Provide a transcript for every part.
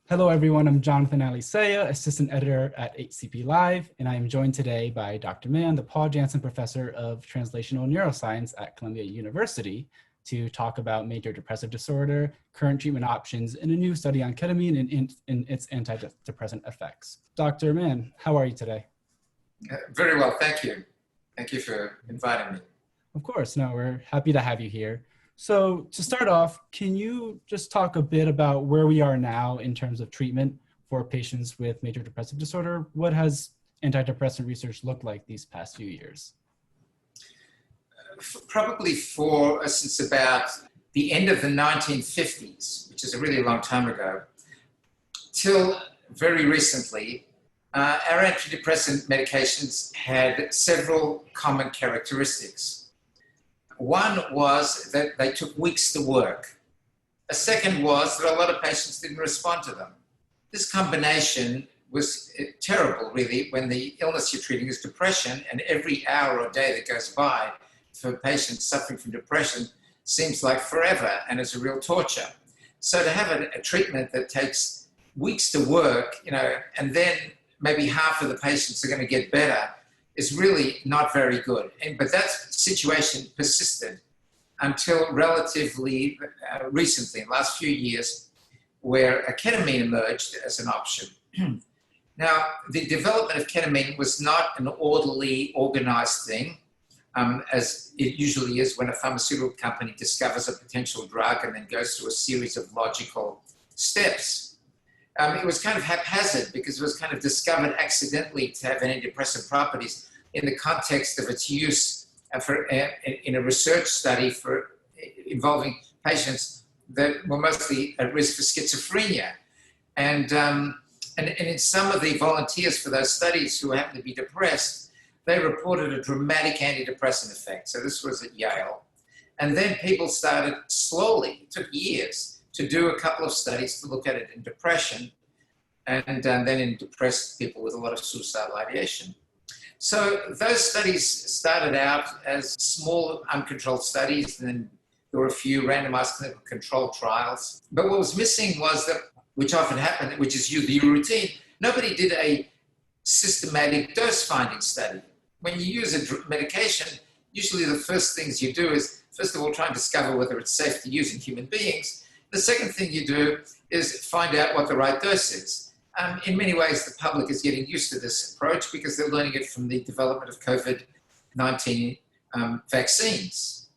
Hello, everyone. I'm Jonathan Alisea, Assistant Editor at HCP Live, and I am joined today by Dr. Mann, the Paul Janssen Professor of Translational Neuroscience at Columbia University, to talk about major depressive disorder, current treatment options, and a new study on ketamine and its antidepressant effects. Dr. Mann, how are you today? Very well, thank you. Thank you for inviting me. Of course. No, we're happy to have you here. So to start off, can you just talk a bit about where we are now in terms of treatment for patients with major depressive disorder? What has antidepressant research looked like these past few years? Probably since about the end of the 1950s, which is a really long time ago, till very recently, our antidepressant medications had several common characteristics. One was that they took weeks to work. A second was that a lot of patients didn't respond to them. This combination was terrible, really, when the illness you're treating is depression, and every hour or day that goes by for patients suffering from depression seems like forever and is a real torture. So to have a treatment that takes weeks to work, and then maybe half of the patients are going to get better is really not very good. But that situation persisted until relatively recently, in the last few years, where ketamine emerged as an option. Now, the development of ketamine was not an orderly, organized thing, as it usually is when a pharmaceutical company discovers a potential drug and then goes through a series of logical steps. It was kind of haphazard because it was kind of discovered accidentally to have antidepressant properties in the context of its use in a research study involving patients that were mostly at risk for schizophrenia. And in some of the volunteers for those studies who happened to be depressed, they reported a dramatic antidepressant effect. So this was at Yale. And then people started slowly, it took years, to do a couple of studies to look at it in depression and then in depressed people with a lot of suicidal ideation. So those studies started out as small, uncontrolled studies, and then there were a few randomized clinical control trials. But what was missing was that, which often happened, which is the routine, nobody did a systematic dose-finding study. When you use a medication, usually the first things you do is, first of all, try and discover whether it's safe to use in human beings. The second thing you do is find out what the right dose is. In many ways, the public is getting used to this approach because they're learning it from the development of COVID-19 vaccines.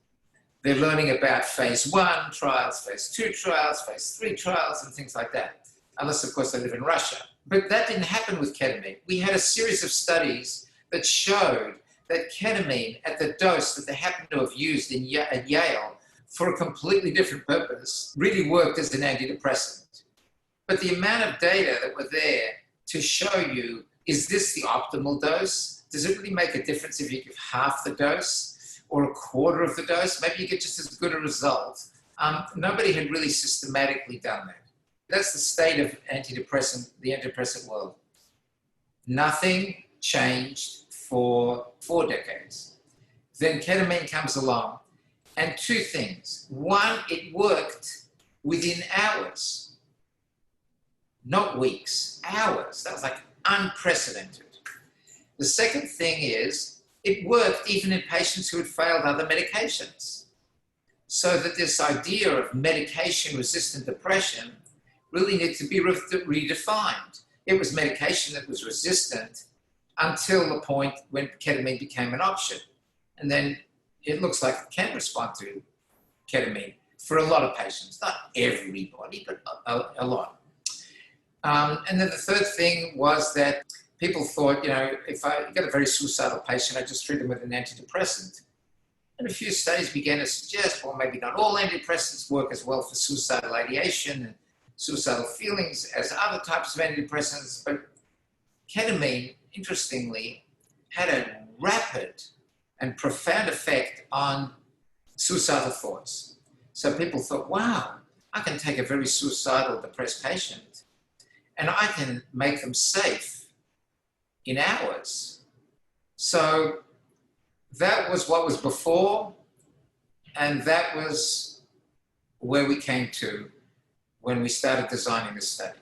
They're learning about phase 1 trials, phase 2 trials, phase 3 trials, and things like that, unless, of course, they live in Russia. But that didn't happen with ketamine. We had a series of studies that showed that ketamine, at the dose that they happened to have used at Yale, for a completely different purpose, really worked as an antidepressant. But the amount of data that were there to show you, is this the optimal dose? Does it really make a difference if you give half the dose or a quarter of the dose? Maybe you get just as good a result. Nobody had really systematically done that. That's the state of the antidepressant world. Nothing changed for 4 decades. Then ketamine comes along. And 2 things. One, it worked within hours, not weeks, hours. That was like unprecedented. The second thing is it worked even in patients who had failed other medications. So that this idea of medication-resistant depression really needs to be redefined. It was medication that was resistant until the point when ketamine became an option. And then it looks like it can respond to ketamine for a lot of patients, not everybody, but a lot. And then the third thing was that people thought, if I got a very suicidal patient, I just treat them with an antidepressant. And a few studies began to suggest, well, maybe not all antidepressants work as well for suicidal ideation and suicidal feelings as other types of antidepressants, but ketamine, interestingly, had a rapid and profound effect on suicidal thoughts. So people thought, wow, I can take a very suicidal, depressed patient and I can make them safe in hours. So that was what was before, and that was where we came to when we started designing this study.